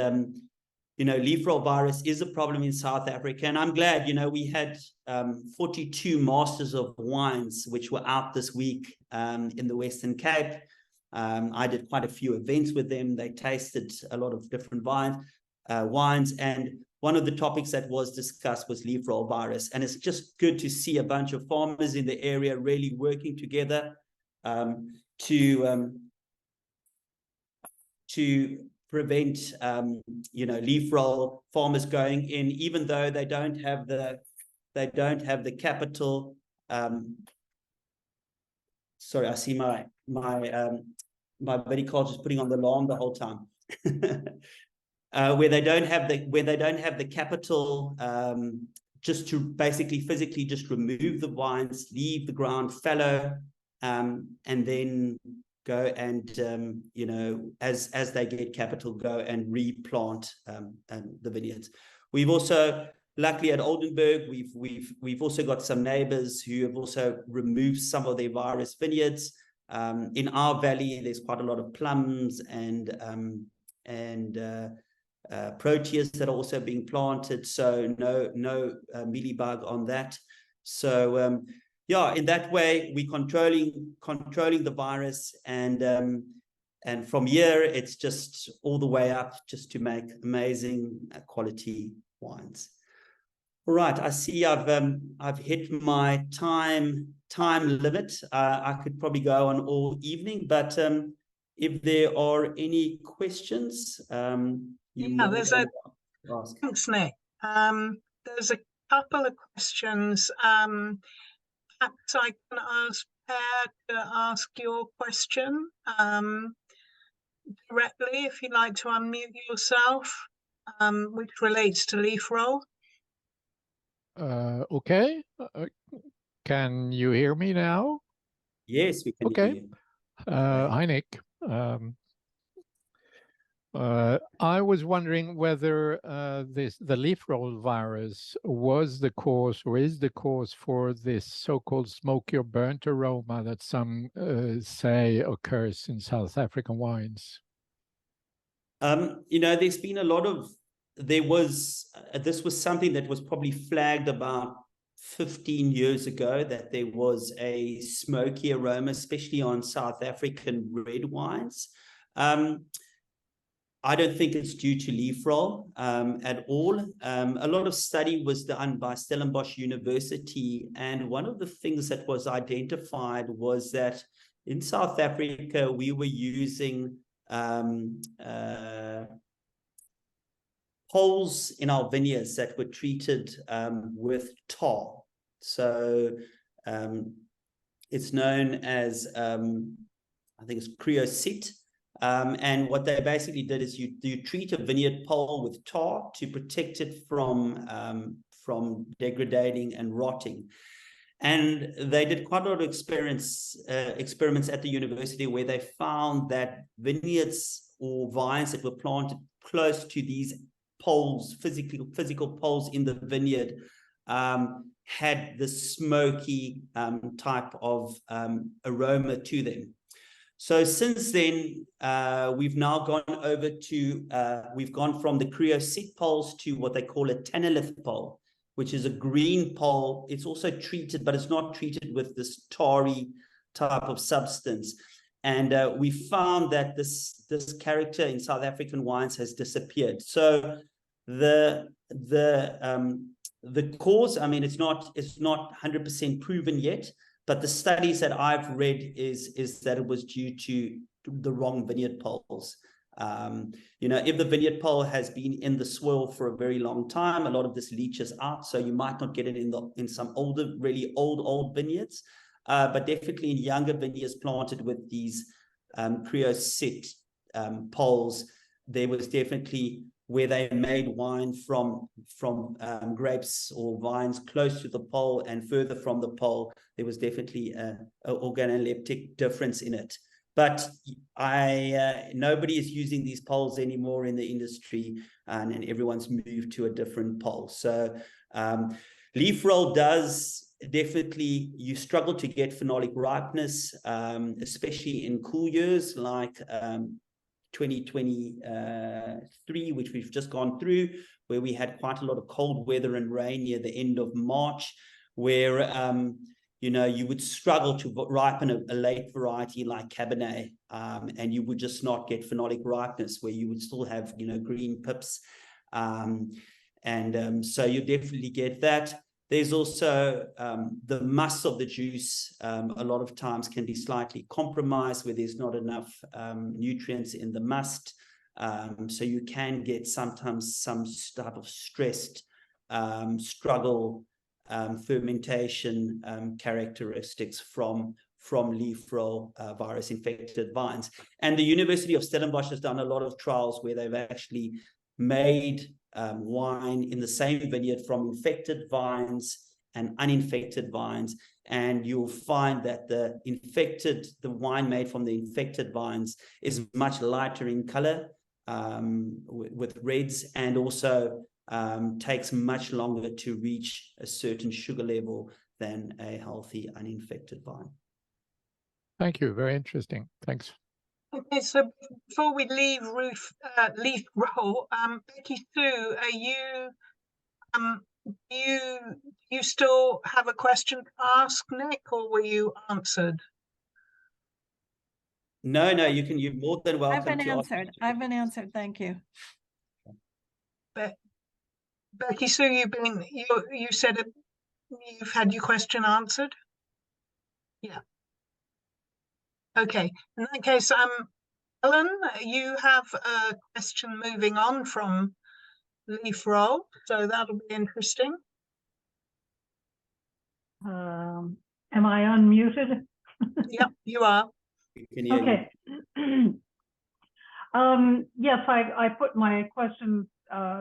leaf roll virus is a problem in South Africa, and I'm glad we had 42 masters of wines which were out this week in the Western Cape. I did quite a few events with them. They tasted a lot of different wines, and one of the topics that was discussed was leaf roll virus. And it's just good to see a bunch of farmers in the area really working together. to prevent leaf roll, farmers going in, even though they don't have the capital. Sorry, I see my buddy Carl just putting on the alarm the whole time. Where they don't have the capital, just to basically physically just remove the vines, leave the ground fallow, and then go and as they get capital, go and replant the vineyards. We've also, luckily at Oldenburg, we've also got some neighbors who have also removed some of their virus vineyards. In our valley, there's quite a lot of plums and proteas that are also being planted, so no mealybug on that. So in that way we're controlling the virus, and from here it's just all the way up just to make amazing quality wines. All right, I see I've hit my time limit. I could probably go on all evening, but if there are any questions, there's thanks, Nic. There's a couple of questions. Perhaps I can ask Per to ask your question directly, if you'd like to unmute yourself, which relates to leaf roll. Okay. Can you hear me now? Yes, we can hear you. Hi, Nic. I was wondering whether the leaf roll virus was the cause or is the cause for this so-called smoky or burnt aroma that some say occurs in South African wines. There's been a lot of, this was something that was probably flagged about 15 years ago, that there was a smoky aroma, especially on South African red wines. I don't think it's due to leaf roll at all. A lot of study was done by Stellenbosch University, and one of the things that was identified was that in South Africa we were using poles in our vineyards that were treated with tar. So it's known as, I think it's creosote. And what they basically did is you treat a vineyard pole with tar to protect it from degrading and rotting. And they did quite a lot of experiments at the university where they found that vineyards or vines that were planted close to these poles, physical poles in the vineyard, had the smoky type of aroma to them. So since then, we've now gone over to, we've gone from the creosote poles to what they call a tannolith pole, which is a green pole. It's also treated, but it's not treated with this tarry type of substance. And we found that this character in South African wines has disappeared. So the cause, I mean, it's not 100% proven yet, but the studies that I've read is that it was due to the wrong vineyard poles. If the vineyard pole has been in the soil for a very long time, a lot of this leaches out, so you might not get it in some older, really old vineyards, but definitely in younger vineyards planted with these creosote poles, there was definitely, where they made wine from grapes or vines close to the pole and further from the pole, there was definitely an organoleptic difference in it. But nobody is using these poles anymore in the industry, and everyone's moved to a different pole. So leaf roll does definitely, you struggle to get phenolic ripeness, especially in cool years like 2023, which we've just gone through, where we had quite a lot of cold weather and rain near the end of March, where you would struggle to ripen a late variety like Cabernet, and you would just not get phenolic ripeness, where you would still have green pips, so you definitely get that. There's also the must of the juice. A lot of times can be slightly compromised where there's not enough nutrients in the must. So you can get sometimes some type of stressed struggle fermentation characteristics from leaf roll virus infected vines. And the University of Stellenbosch has done a lot of trials where they've actually made wine in the same vineyard from infected vines and uninfected vines, and you'll find that the wine made from the infected vines is much lighter in color with reds, and also takes much longer to reach a certain sugar level than a healthy uninfected vine. Thank you. Very interesting. Thanks. Okay, so before we leave leaf roll, Becky Sue, are you you still have a question to ask Nic, or were you answered? No, you're more than welcome. I've been answered. I've been answered. Thank you. Becky Sue, you said you've had your question answered? Yeah. Okay. In that case, Ellen, you have a question moving on from leaf roll, so that'll be interesting. Am I unmuted? Yep, you are. Okay. Yes, I put my question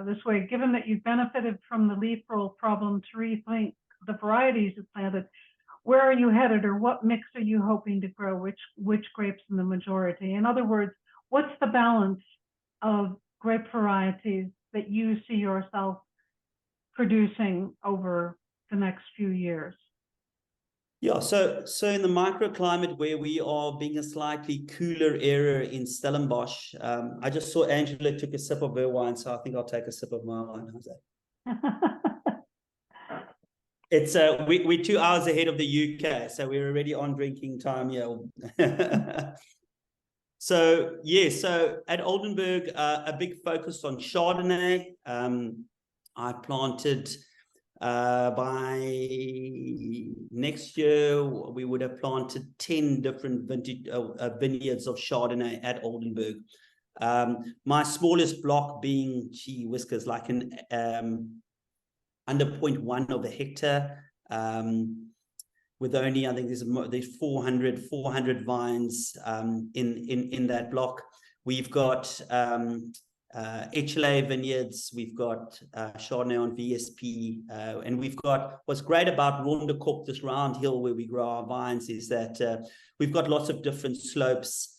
this way. Given that you've benefited from the leaf roll problem to rethink the varieties you planted, where are you headed, or what mix are you hoping to grow? Which grapes in the majority? In other words, what's the balance of grape varieties that you see yourself producing over the next few years? Yeah, so in the microclimate where we are being a slightly cooler area in Stellenbosch, I just saw Angela took a sip of her wine, so I think I'll take a sip of my wine. How's that? It's we're 2 hours ahead of the UK, so we're already on drinking time here. So at Oldenburg, a big focus on Chardonnay. I planted by next year we would have planted 10 different vineyards of Chardonnay at Oldenburg. My smallest block being, gee whiskers, like an under 0.1 of a hectare, with only, I think there's 400 vines in that block. We've got HLA vineyards, we've got Chardonnay on VSP, and we've got, what's great about Rondekorp, this round hill where we grow our vines, is that we've got lots of different slopes,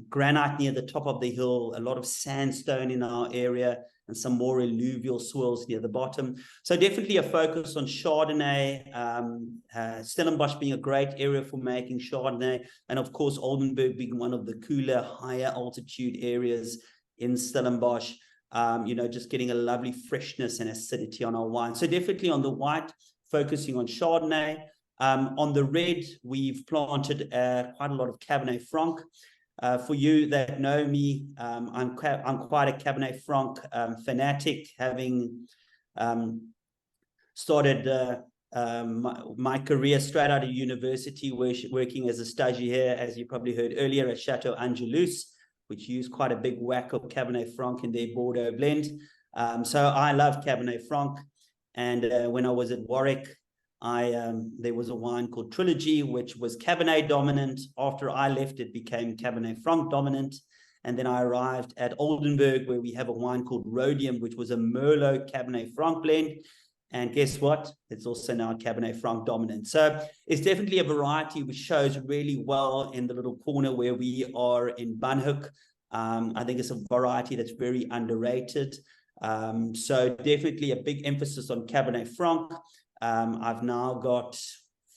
granite near the top of the hill, a lot of sandstone in our area, and some more alluvial swirls near the bottom. So definitely a focus on Chardonnay, Stellenbosch being a great area for making Chardonnay, and of course Oldenburg being one of the cooler, higher altitude areas in Stellenbosch, just getting a lovely freshness and acidity on our wine. So definitely on the white, focusing on Chardonnay. On the red, we've planted quite a lot of Cabernet Franc. For you that know me, I'm quite a Cabernet Franc fanatic, having started my career straight out of university, working as a stagiaire, as you probably heard earlier, at Chateau Angelus, which used quite a big whack of Cabernet Franc in their Bordeaux blend. So I love Cabernet Franc. And when I was at Warwick, there was a wine called Trilogy, which was Cabernet dominant. After I left, it became Cabernet Franc dominant. And then I arrived at Oldenburg, where we have a wine called Rhodium, which was a Merlot Cabernet Franc blend. And guess what? It's also now Cabernet Franc dominant. So it's definitely a variety which shows really well in the little corner where we are in Bunhook. I think it's a variety that's very underrated. So definitely a big emphasis on Cabernet Franc. I've now got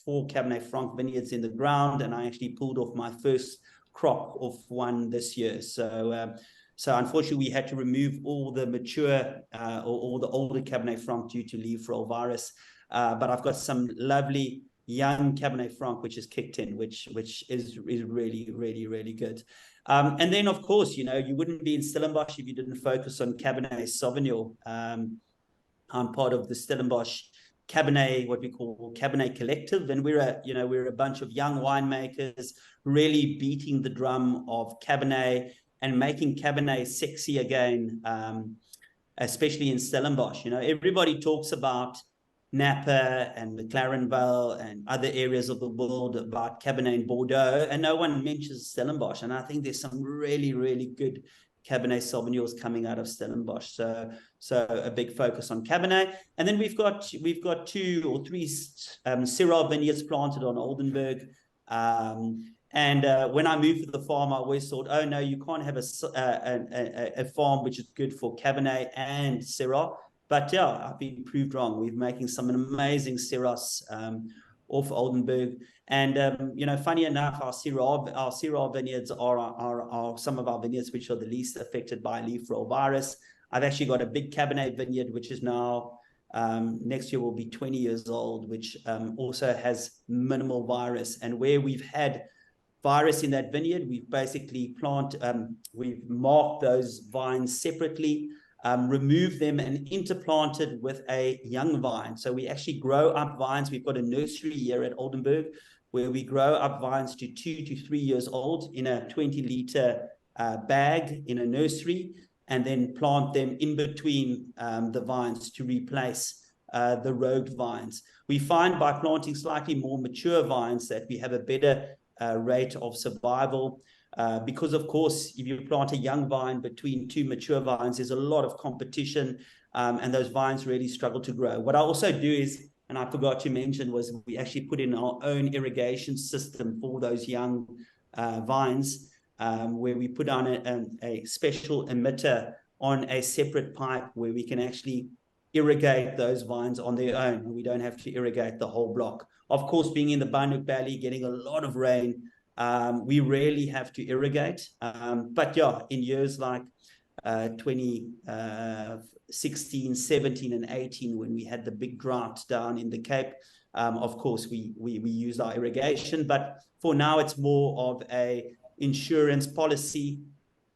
4 Cabernet Franc vineyards in the ground, and I actually pulled off my first crop of one this year. So unfortunately, we had to remove all the mature or all the older Cabernet Franc due to leaf roll virus. But I've got some lovely young Cabernet Franc which is kicked in, which is really, really, really good. And then, of course, you wouldn't be in Stellenbosch if you didn't focus on Cabernet Sauvignon. I'm part of the Stellenbosch Cabernet, what we call Cabernet Collective, and we're a bunch of young winemakers really beating the drum of Cabernet and making Cabernet sexy again, especially in Stellenbosch. Everybody talks about Napa and McLaren Vale and other areas of the world about Cabernet and Bordeaux, and no one mentions Stellenbosch. And I think there's some really, really good Cabernet Sauvignons coming out of Stellenbosch. So a big focus on Cabernet. And then we've got 2 or 3 Syrah vineyards planted on Oldenburg. And when I moved to the farm, I always thought, oh no, you can't have a farm which is good for Cabernet and Syrah. But yeah, I've been proved wrong. We're making some amazing Syrahs off Oldenburg. And funny enough, our Syrah vineyards are some of our vineyards which are the least affected by leaf roll virus. I've actually got a big Cabernet vineyard which is now next year will be 20 years old, which also has minimal virus. And where we've had virus in that vineyard, we've basically we've marked those vines separately, removed them and interplanted with a young vine. So we actually grow up vines. We've got a nursery here at Oldenburg where we grow up vines to 2 to 3 years old in a 20-liter bag in a nursery, and then plant them in between the vines to replace the rogue vines. We find by planting slightly more mature vines that we have a better rate of survival, because of course if you plant a young vine between 2 mature vines, there's a lot of competition, and those vines really struggle to grow. What I also do is, and I forgot to mention, was we actually put in our own irrigation system for those young vines, where we put on a special emitter on a separate pipe where we can actually irrigate those vines on their own, and we don't have to irrigate the whole block. Of course, being in the Bannock Valley, getting a lot of rain, we rarely have to irrigate. But yeah, in years like 2016, 17, and 18, when we had the big drought down in the Cape, of course, we used our irrigation. But for now, it's more of a insurance policy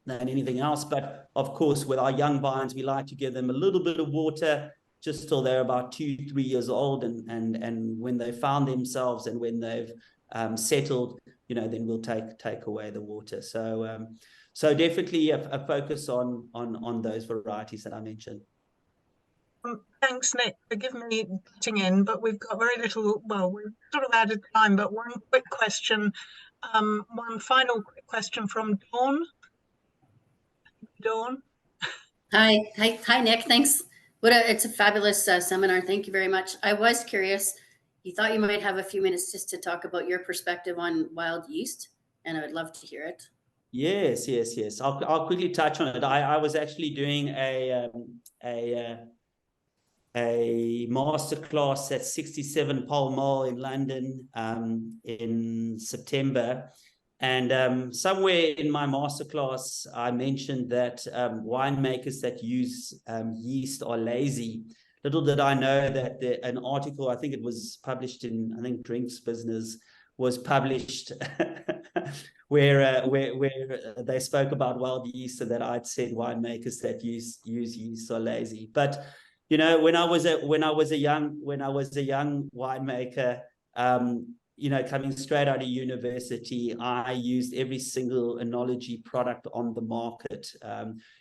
than anything else. But of course, with our young vines, we like to give them a little bit of water just till they're about 2-3 years old, and when they found themselves and when they've settled, then we'll take away the water. So definitely a focus on those varieties that I mentioned. Thanks, Nic. Forgive me getting in, but we've got very little. Well, we're sort of out of time. But one quick question, one final quick question from Dawn. Dawn. Hi, Nic. Thanks. It's a fabulous seminar. Thank you very much. I was curious. You thought you might have a few minutes just to talk about your perspective on wild yeast, and I would love to hear it. Yes. I'll quickly touch on it. I was actually doing a masterclass at 67 Pall Mall in London in September. And somewhere in my masterclass, I mentioned that winemakers that use yeast are lazy. Little did I know that an article, I think it was published in, Drinks Business, was published where they spoke about wild yeast, and that I'd said winemakers that use yeast are lazy. But when I was a young winemaker, coming straight out of university, I used every single enology product on the market.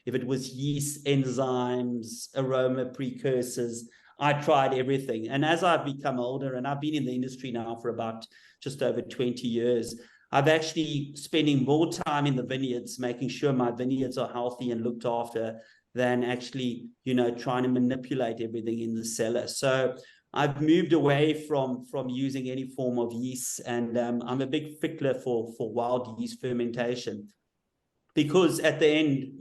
If it was yeast, enzymes, aroma precursors, I tried everything. And as I've become older, and I've been in the industry now for about just over 20 years, I've actually spending more time in the vineyards, making sure my vineyards are healthy and looked after, than actually, trying to manipulate everything in the cellar. So I've moved away from using any form of yeast, and I'm a big stickler for wild yeast fermentation, because at the end,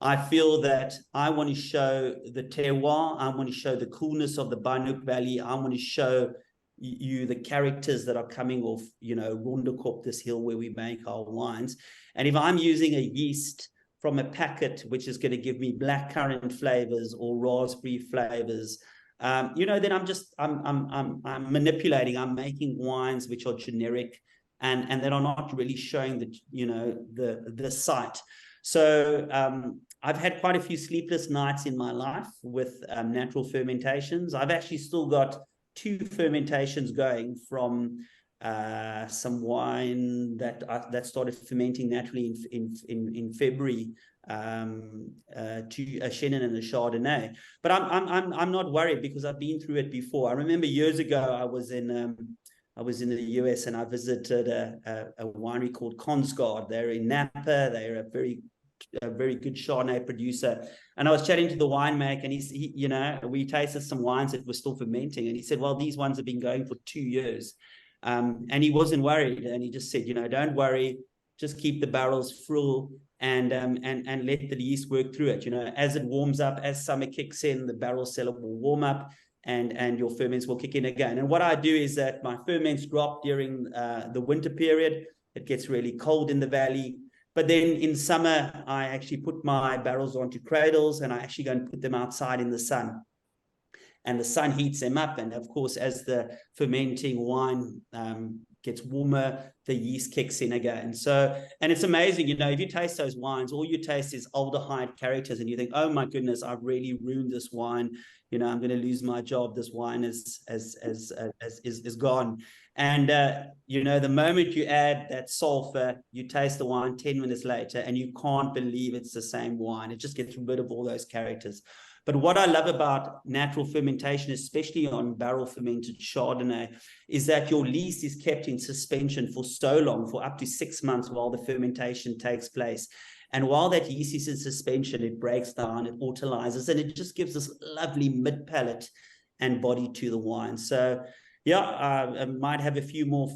I feel that I want to show the terroir, I want to show the coolness of the Bannock Valley, I want to show you the characters that are coming off, Rondekop, this hill where we make our wines. And if I'm using a yeast from a packet which is going to give me blackcurrant flavors or raspberry flavors, then I'm manipulating. I'm making wines which are generic and that are not really showing the site. So I've had quite a few sleepless nights in my life with natural fermentations. I've actually still got 2 fermentations going from some wine that started fermenting naturally in February, to a Chenin and a Chardonnay. But I'm not worried because I've been through it before. I remember years ago I was in the US and I visited a winery called Consgard. They're in Napa. They're a very good Chardonnay producer. And I was chatting to the winemaker, and he you know, we tasted some wines that were still fermenting, and he said, well, these ones have been going for 2 years. And he wasn't worried, and he just said, you know, don't worry, just keep the barrels full and let the yeast work through it. You know, as it warms up, as summer kicks in, the barrel cellar will warm up, and your ferments will kick in again. And what I do is that my ferments drop during the winter period. It gets really cold in the valley. But then in summer, I actually put my barrels onto cradles, and I actually go and put them outside in the sun. And the sun heats them up. And of course, as the fermenting wine gets warmer, the yeast kicks in again. So, and it's amazing, you know, if you taste those wines, all you taste is aldehyde characters, and you think, oh my goodness, I've really ruined this wine. You know, I'm going to lose my job. This wine is gone. And, you know, the moment you add that sulfur, you taste the wine 10 minutes later, and you can't believe it's the same wine. It just gets rid of all those characters. But what I love about natural fermentation, especially on barrel fermented Chardonnay, is that your yeast is kept in suspension for so long, for up to 6 months while the fermentation takes place. And while that yeast is in suspension, it breaks down, it autolyzes, and it just gives this lovely mid-palate and body to the wine. So, yeah, I might have a few more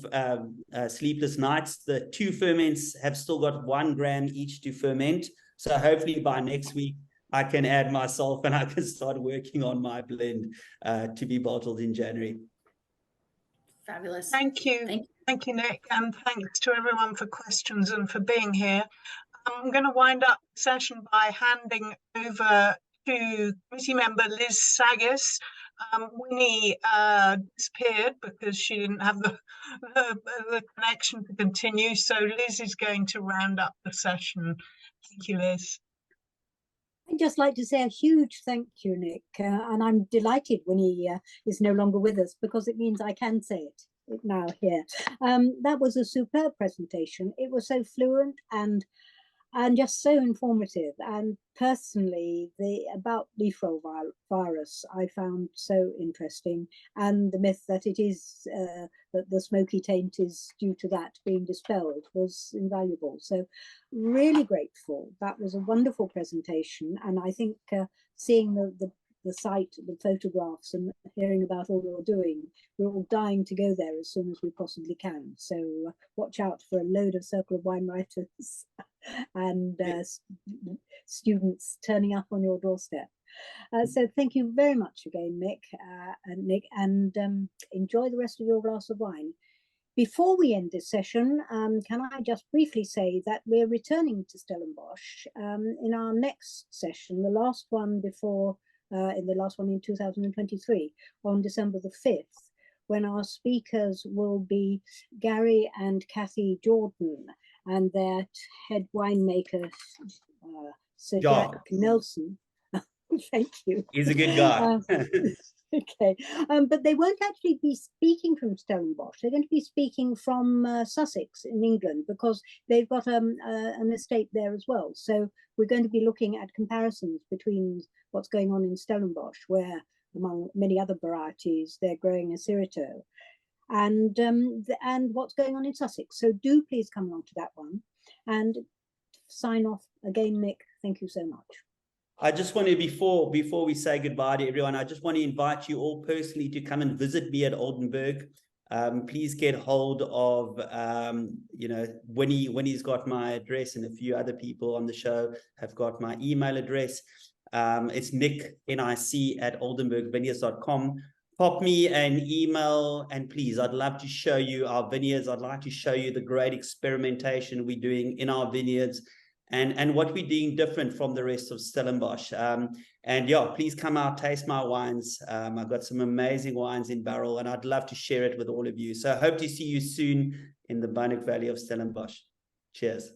sleepless nights. The 2 ferments have still got 1 gram each to ferment. So hopefully by next week, I can add myself and I can start working on my blend to be bottled in January. Fabulous. Thank you. Thank you, Nic. And thanks to everyone for questions and for being here. I'm going to wind up the session by handing over to committee member Liz Saggis. Winnie disappeared because she didn't have the connection to continue. So Liz is going to round up the session. Thank you, Liz. I'd just like to say a huge thank you, Nic, and I'm delighted when he is no longer with us, because it means I can say it now here. That was a superb presentation. It was so fluent and just so informative. And personally, about leaf roll virus, I found so interesting, and the myth that it is that the smoky taint is due to that being dispelled was invaluable. So really grateful. That was a wonderful presentation, and I think seeing the site, the photographs, and hearing about all you're doing, we're all dying to go there as soon as we possibly can. So watch out for a load of Circle of Wine writers and students turning up on your doorstep. So thank you very much again, Nic, and enjoy the rest of your glass of wine. Before we end this session, can I just briefly say that we're returning to Stellenbosch in our next session, the last one before, in 2023, on December the 5th, when our speakers will be Gary and Kathy Jordan, and their head winemaker, Sir Jack Nelson. Thank you. He's a good guy. Okay, but they won't actually be speaking from Stellenbosch. They're going to be speaking from Sussex in England, because they've got an estate there as well. So we're going to be looking at comparisons between what's going on in Stellenbosch, where among many other varieties they're growing a Syrah, and what's going on in Sussex. So do please come along to that one, and sign off again, Nic. Thank you so much. I just want to, before we say goodbye to everyone, I just want to invite you all personally to come and visit me at Oldenburg. Please get hold of, you know, Winnie's got my address, and a few other people on the show have got my email address. It's Nic, Nic, at oldenburgvineyards.com. Pop me an email, and please, I'd love to show you our vineyards. I'd like to show you the great experimentation we're doing in our vineyards, and what we're doing different from the rest of Stellenbosch. And yeah, please come out, taste my wines. I've got some amazing wines in barrel, and I'd love to share it with all of you. So I hope to see you soon in the Bunnock Valley of Stellenbosch. Cheers.